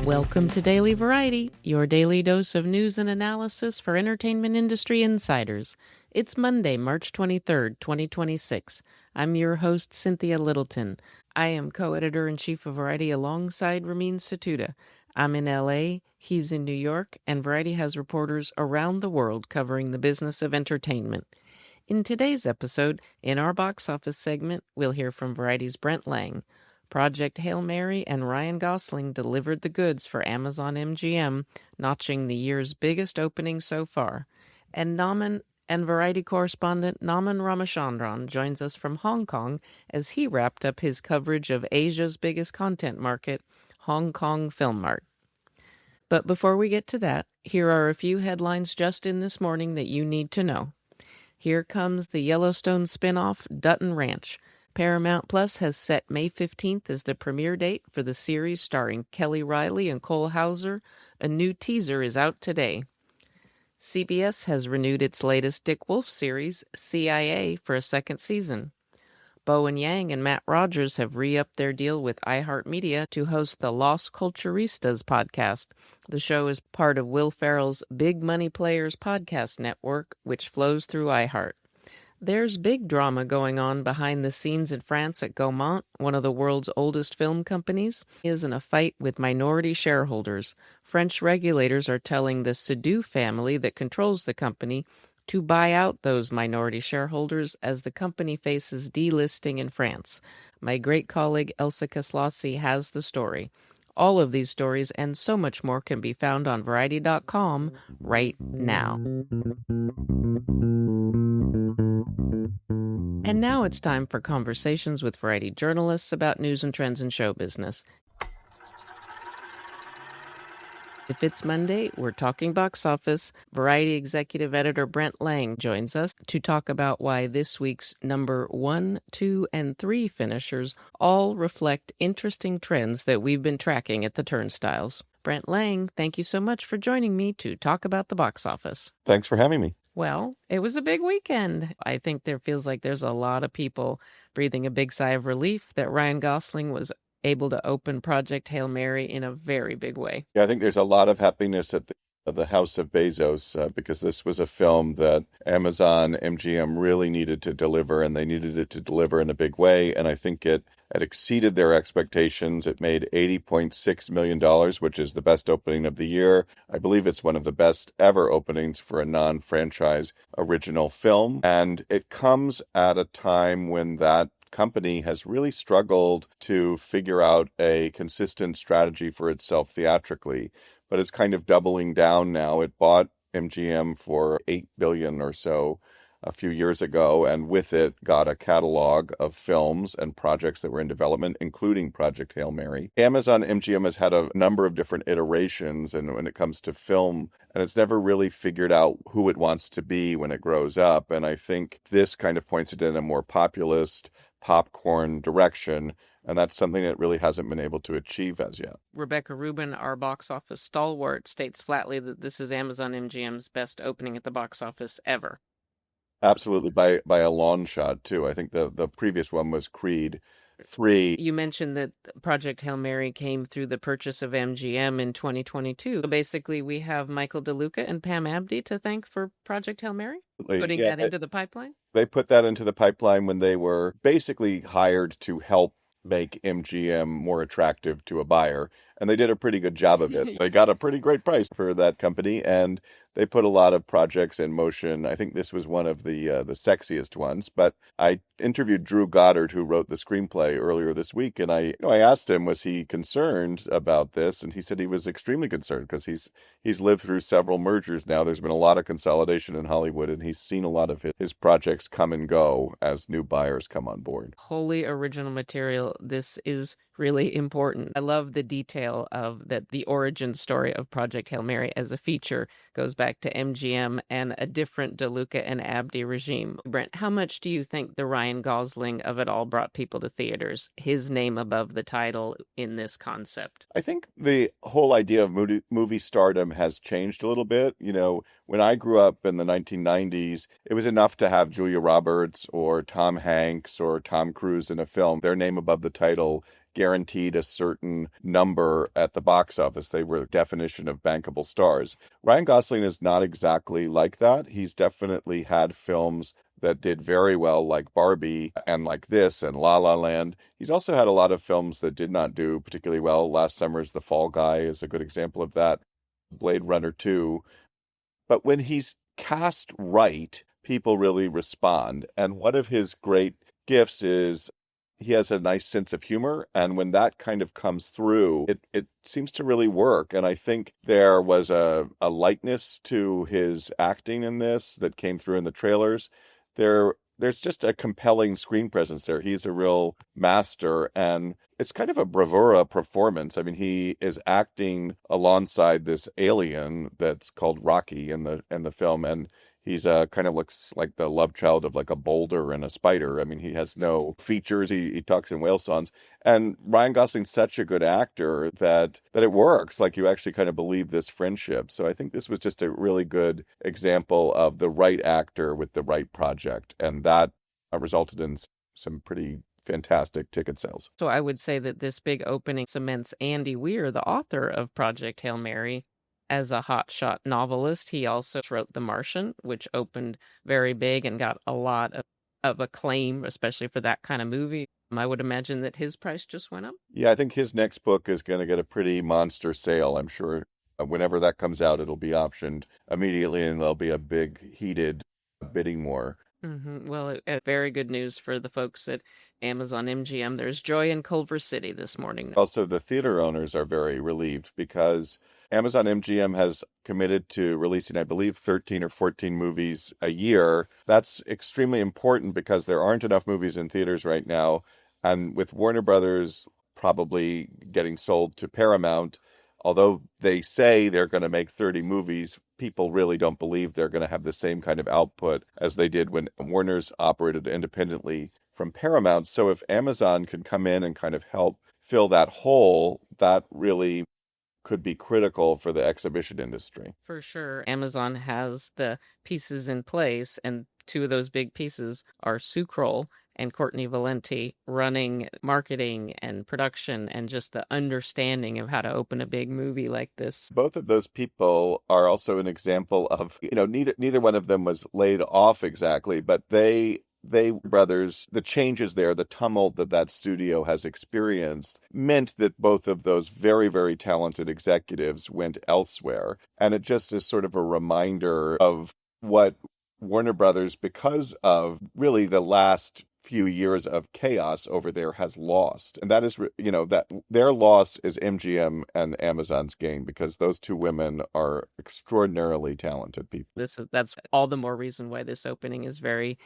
Welcome to Daily Variety, your daily dose of news and analysis for entertainment industry insiders. It's Monday, March 23rd, 2026. I'm your host, Cynthia Littleton. I am co-editor-in-chief of Variety alongside Ramin Satuda. I'm in LA, he's in New York, and Variety has reporters around the world covering the business of entertainment. In today's episode, in our box office segment, we'll hear from Variety's Brent Lang. Project Hail Mary and Ryan Gosling delivered the goods for Amazon MGM, notching the year's biggest opening so far. And Naman and Variety correspondent Naman Ramachandran joins us from Hong Kong as he wrapped up his coverage of Asia's biggest content market, Hong Kong Filmart. But before we get to that, here are a few headlines just in this morning that you need to know. Here comes the Yellowstone spinoff, Dutton Ranch. Paramount Plus has set May 15th as the premiere date for the series starring Kelly Riley and Cole Hauser. A new teaser is out today. CBS has renewed its latest Dick Wolf series, CIA, for a second season. Bowen Yang and Matt Rogers have re-upped their deal with iHeartMedia to host the Los Culturistas podcast. The show is part of Will Ferrell's Big Money Players podcast network, which flows through iHeart. There's big drama going on behind the scenes in France at Gaumont, one of the world's oldest film companies, is in a fight with minority shareholders. French regulators are telling the Seydoux family that controls the company to buy out those minority shareholders as the company faces delisting in France. My great colleague Elsa Kaslasi has the story. All of these stories and so much more can be found on Variety.com right now. And now it's time for conversations with Variety journalists about news and trends in show business. If it's Monday, we're talking box office. Variety executive editor Brent Lang joins us to talk about why this week's number 1, 2, and 3 finishers all reflect interesting trends that we've been tracking at the turnstiles. Brent Lang, thank you so much for joining me to talk about the box office. Thanks for having me. Well, it was a big weekend. I think there feels like there's a lot of people breathing a big sigh of relief that Ryan Gosling was able to open Project Hail Mary in a very big way. Yeah, I think there's a lot of happiness at the House of Bezos because this was a film that Amazon MGM really needed to deliver, and they needed it to deliver in a big way. And I think it exceeded their expectations. It made $80.6 million, which is the best opening of the year. I believe it's one of the best ever openings for a non-franchise original film. And it comes at a time when that company has really struggled to figure out a consistent strategy for itself theatrically, but it's kind of doubling down now. It bought MGM for $8 billion or so a few years ago, and with it got a catalog of films and projects that were in development, including Project Hail Mary. Amazon MGM has had a number of different iterations, and when it comes to film, and it's never really figured out who it wants to be when it grows up. And I think this kind of points it in a more populist, popcorn direction, and that's something it really hasn't been able to achieve as yet. Rebecca Rubin, our box office stalwart, states flatly that this is Amazon MGM's best opening at the box office ever. Absolutely, by a long shot, too. I think the previous one was Creed 3. You mentioned that Project Hail Mary came through the purchase of MGM in 2022. So basically, we have Michael DeLuca and Pam Abdi to thank for Project Hail Mary, putting that into the pipeline? They put that into the pipeline when they were basically hired to help make MGM more attractive to a buyer, and they did a pretty good job of it. They got a pretty great price for that company, and they put a lot of projects in motion. I think this was one of the sexiest ones. But I interviewed Drew Goddard, who wrote the screenplay, earlier this week, and I asked him, was he concerned about this? And he said he was extremely concerned because he's lived through several mergers now. There's been a lot of consolidation in Hollywood, and he's seen a lot of his projects come and go as new buyers come on board. Wholly original material. This is really important. I love the detail of that the origin story of Project Hail Mary as a feature goes back to MGM and a different DeLuca and Abdi regime. Brent, how much do you think the Ryan Gosling of it all brought people to theaters? His name above the title in this concept. I think the whole idea of movie stardom has changed a little bit. You know, when I grew up in the 1990s, it was enough to have Julia Roberts or Tom Hanks or Tom Cruise in a film. Their name above the title guaranteed a certain number at the box office. They were the definition of bankable stars. Ryan Gosling is not exactly like that. He's definitely had films that did very well, like Barbie and like this and La La Land. He's also had a lot of films that did not do particularly well. Last summer's The Fall Guy is a good example of that. Blade Runner 2. But when he's cast right, people really respond. And one of his great gifts is he has a nice sense of humor. And when that kind of comes through, it seems to really work. And I think there was a lightness to his acting in this that came through in the trailers. There's just a compelling screen presence there. He's a real master, and it's kind of a bravura performance. I mean, he is acting alongside this alien that's called Rocky in the film, and he's kind of looks like the love child of like a boulder and a spider. I mean, he has no features. He talks in whale songs, and Ryan Gosling's such a good actor that it works. Like you actually kind of believe this friendship. So I think this was just a really good example of the right actor with the right project, and that resulted in some pretty fantastic ticket sales. So I would say that this big opening cements Andy Weir, the author of Project Hail Mary, as a hotshot novelist. He also wrote The Martian, which opened very big and got a lot of acclaim, especially for that kind of movie. I would imagine that his price just went up. Yeah, I think his next book is going to get a pretty monster sale. I'm sure whenever that comes out, it'll be optioned immediately and there'll be a big heated bidding war. Well, very good news for the folks at Amazon MGM. There's joy in Culver City this morning. Also, the theater owners are very relieved because Amazon MGM has committed to releasing, I believe, 13 or 14 movies a year. That's extremely important because there aren't enough movies in theaters right now. And with Warner Brothers probably getting sold to Paramount, although they say they're going to make 30 movies, people really don't believe they're going to have the same kind of output as they did when Warner's operated independently from Paramount. So if Amazon can come in and kind of help fill that hole, that really could be critical for the exhibition industry. For sure. Amazon has the pieces in place, and two of those big pieces are Sue Kroll and Courtney Valenti running marketing and production and just the understanding of how to open a big movie like this. Both of those people are also an example of, neither one of them was laid off exactly, but they brothers, the changes there, the tumult that studio has experienced meant that both of those very, very talented executives went elsewhere. And it just is sort of a reminder of what Warner Brothers, because of really the last few years of chaos over there, has lost. And that is, that their loss is MGM and Amazon's gain, because those two women are extraordinarily talented people. That's all the more reason why this opening is very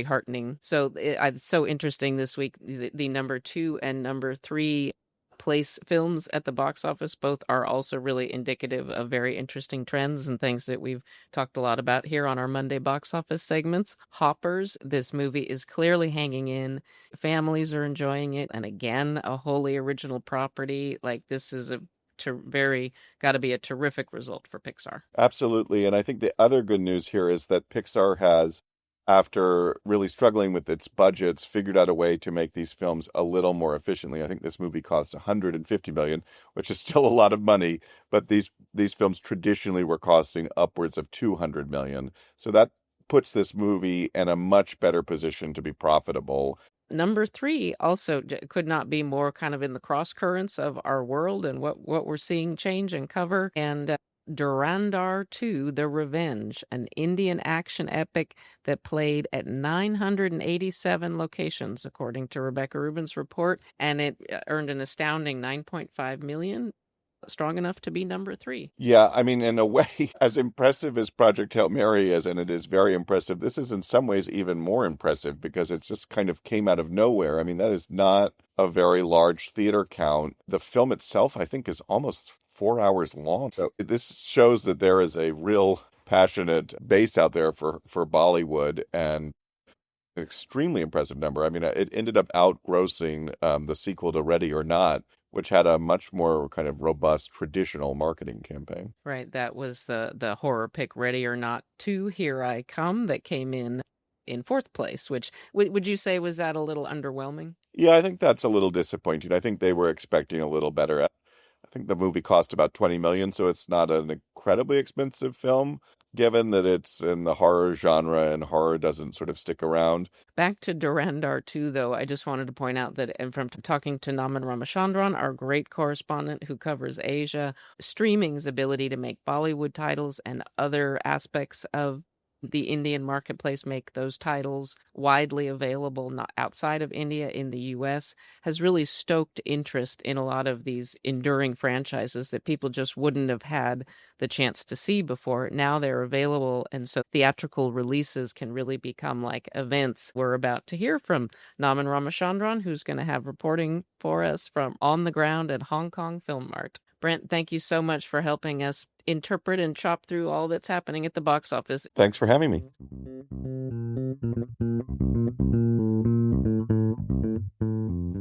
heartening. So it's so interesting this week. The number 2 and number 3 place films at the box office both are also really indicative of very interesting trends and things that we've talked a lot about here on our Monday box office segments. Hoppers, this movie is clearly hanging in. Families are enjoying it, and again, a wholly original property. Like, this is got to be a terrific result for Pixar. Absolutely. And I think the other good news here is that Pixar has, after really struggling with its budgets, figured out a way to make these films a little more efficiently. I think this movie cost $150 million, which is still a lot of money, but these films traditionally were costing upwards of $200 million. So that puts this movie in a much better position to be profitable. Number 3 also could not be more kind of in the cross currents of our world and what we're seeing change and cover. And Durandar 2, The Revenge, an Indian action epic that played at 987 locations, according to Rebecca Rubin's report, and it earned an astounding $9.5 million. strong enough to be number three. Yeah, I mean, in a way, as impressive as Project Hail Mary is, and it is very impressive, this is in some ways even more impressive because it's just kind of came out of nowhere. I mean, that is not a very large theater count. The film itself, I think, is almost 4 hours long. So this shows that there is a real passionate base out there for Bollywood, and an extremely impressive number. I mean, it ended up outgrossing the sequel to Ready or Not, which had a much more kind of robust traditional marketing campaign. Right, that was the horror pick Ready or Not 2 Here I Come that came in fourth place, which would you say was that a little underwhelming? Yeah, I think that's a little disappointing. I think they were expecting a little better. I think the movie cost about 20 million, so it's not an incredibly expensive film, given that it's in the horror genre and horror doesn't sort of stick around. Back to Durandar 2, though, I just wanted to point out that, and from talking to Naman Ramachandran, our great correspondent who covers Asia, streaming's ability to make Bollywood titles and other aspects of the Indian marketplace make those titles widely available not outside of India in the US has really stoked interest in a lot of these enduring franchises that people just wouldn't have had the chance to see before. Now they're available, and so theatrical releases can really become like events. We're about to hear from Naman Ramachandran, who's going to have reporting for us from on the ground at Hong Kong Filmart. Brent, thank you so much for helping us interpret and chop through all that's happening at the box office. Thanks for having me.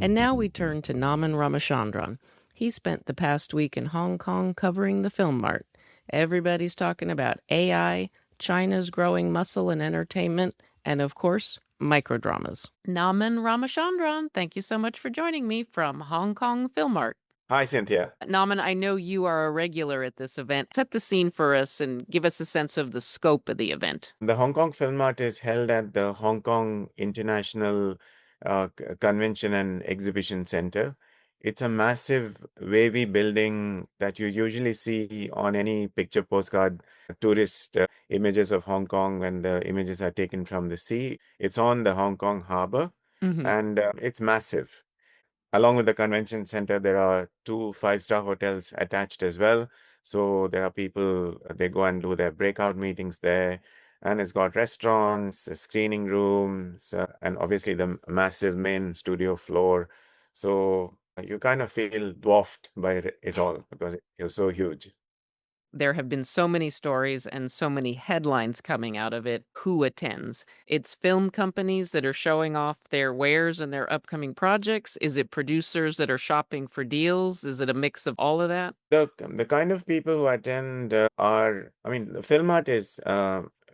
And now we turn to Naman Ramachandran. He spent the past week in Hong Kong covering the Film Mart. Everybody's talking about AI, China's growing muscle in entertainment, and of course, microdramas. Naman Ramachandran, thank you so much for joining me from Hong Kong Film Mart. Hi, Cynthia. Naman, I know you are a regular at this event. Set the scene for us and give us a sense of the scope of the event. The Hong Kong Film Mart is held at the Hong Kong International Convention and Exhibition Center. It's a massive wavy building that you usually see on any picture postcard, tourist images of Hong Kong when the images are taken from the sea. It's on the Hong Kong harbor, Mm-hmm. and it's massive. Along with the convention center, there are two five-star hotels attached as well. So there are people, they go and do their breakout meetings there. And it's got restaurants, screening rooms, and obviously the massive main studio floor. So you kind of feel dwarfed by it all because it's so huge. There have been so many stories and so many headlines coming out of it. Who attends? It's film companies that are showing off their wares and their upcoming projects. Is it producers that are shopping for deals? Is it a mix of all of that? The kind of people who attend are, I mean, the film art is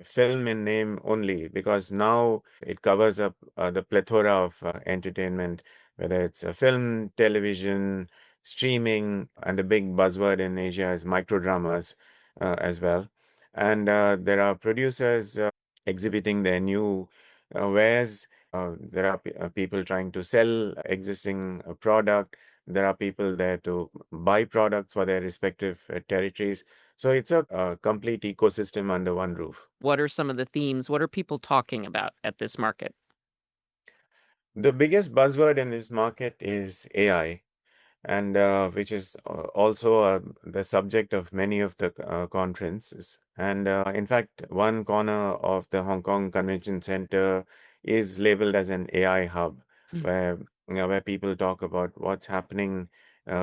film in name only because now it covers up the plethora of entertainment, whether it's film, television, streaming, and the big buzzword in Asia is microdramas as well. And there are producers exhibiting their new wares. There are people trying to sell existing product. There are people there to buy products for their respective territories. So it's a complete ecosystem under one roof. What are some of the themes? What are people talking about at this market? The biggest buzzword in this market is AI, and which is also the subject of many of the conferences. And in fact, one corner of the Hong Kong Convention Center is labeled as an AI hub, where where people talk about what's happening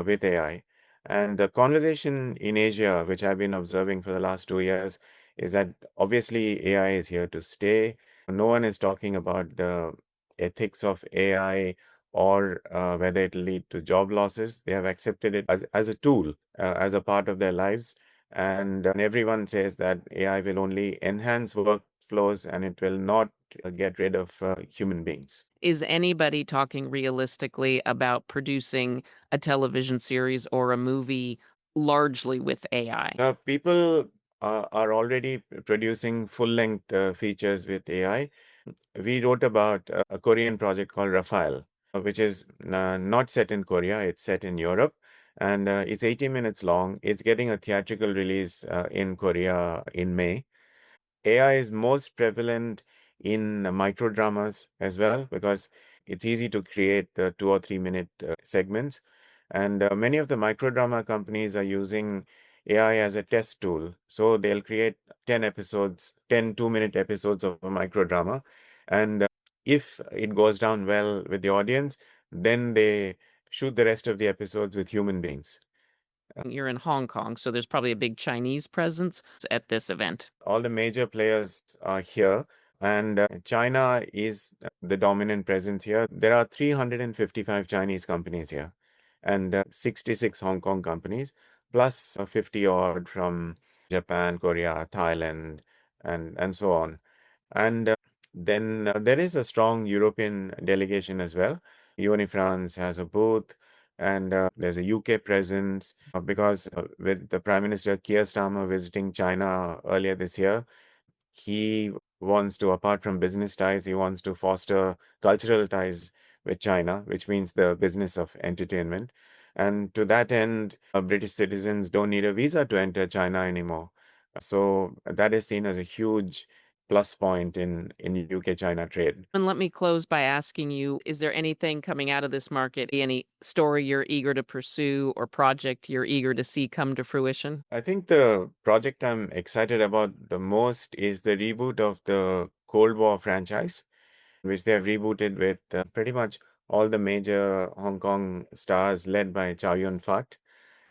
with AI. And the conversation in Asia, which I've been observing for the last 2 years, is that obviously AI is here to stay. No one is talking about the ethics of AI or whether it'll lead to job losses. They have accepted it as a tool, as a part of their lives. And everyone says that AI will only enhance workflows and it will not get rid of human beings. Is anybody talking realistically about producing a television series or a movie largely with AI? People are already producing full length features with AI. We wrote about a Korean project called Rafael, which is not set in Korea, it's set in Europe. And it's 80 minutes long. It's getting a theatrical release in Korea in May. AI is most prevalent in micro dramas as well because it's easy to create 2 or 3 minute segments. And many of the microdrama companies are using AI as a test tool. So they'll create 10 episodes, 10 2-minute episodes of a microdrama. And if it goes down well with the audience, then they shoot the rest of the episodes with human beings. You're in Hong Kong, so there's probably a big Chinese presence at this event. All the major players are here, and China is the dominant presence here. There are 355 Chinese companies here, and 66 Hong Kong companies, plus 50 odd from Japan, Korea, Thailand, and so on. And then there is a strong European delegation as well. Unifrance has a booth, and there's a UK presence because with the Prime Minister Keir Starmer visiting China earlier this year, he wants to, apart from business ties, he wants to foster cultural ties with China, which means the business of entertainment. And to that end, British citizens don't need a visa to enter China anymore. So that is seen as a huge plus point in UK-China trade. And let me close by asking you, is there anything coming out of this market, any story you're eager to pursue or project you're eager to see come to fruition? I think the project I'm excited about the most is the reboot of the Cold War franchise, which they have rebooted with pretty much all the major Hong Kong stars led by Chow Yun-fat.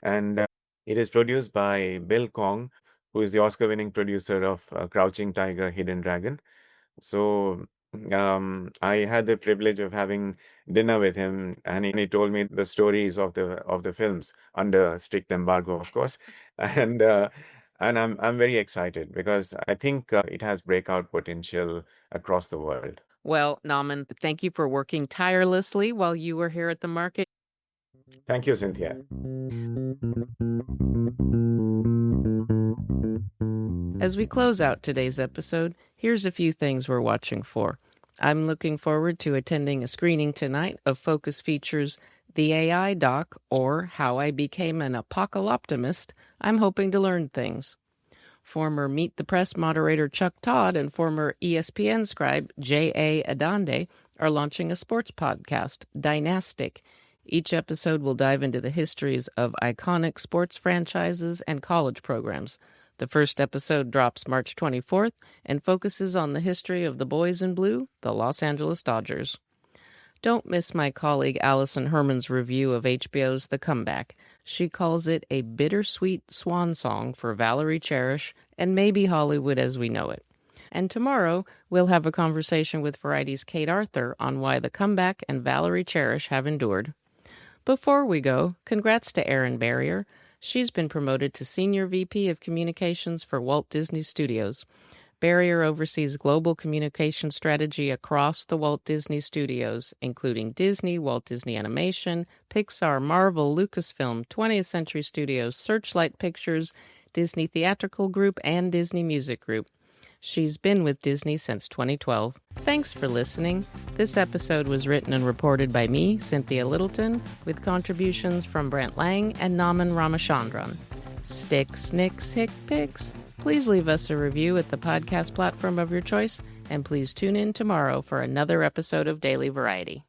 And it is produced by Bill Kong, who is the Oscar-winning producer of Crouching Tiger, Hidden Dragon. So I had the privilege of having dinner with him, and he told me the stories of the films under strict embargo, of course, and I'm very excited because I think it has breakout potential across the world. Well, Naman, thank you for working tirelessly while you were here at the market. Thank you, Cynthia. As we close out today's episode, here's a few things we're watching for. I'm looking forward to attending a screening tonight of Focus Features' The AI Doc, or How I Became an Apocalyptimist. I'm hoping to learn things. Former Meet the Press moderator Chuck Todd and former ESPN scribe J.A. Adande are launching a sports podcast, Dynastic. Each episode will dive into the histories of iconic sports franchises and college programs. The first episode drops March 24th and focuses on the history of the Boys in Blue, the Los Angeles Dodgers. Don't miss my colleague Allison Herman's review of HBO's The Comeback. She calls it a bittersweet swan song for Valerie Cherish and maybe Hollywood as we know it. And tomorrow, we'll have a conversation with Variety's Kate Arthur on why The Comeback and Valerie Cherish have endured. Before we go, congrats to Erin Barrier. She's been promoted to Senior VP of Communications for Walt Disney Studios. Barrier oversees global communication strategy across the Walt Disney Studios, including Disney, Walt Disney Animation, Pixar, Marvel, Lucasfilm, 20th Century Studios, Searchlight Pictures, Disney Theatrical Group, and Disney Music Group. She's been with Disney since 2012. Thanks for listening. This episode was written and reported by me, Cynthia Littleton, with contributions from Brent Lang and Naman Ramachandran. Stick, snicks, hick, picks. Please leave us a review at the podcast platform of your choice, and please tune in tomorrow for another episode of Daily Variety.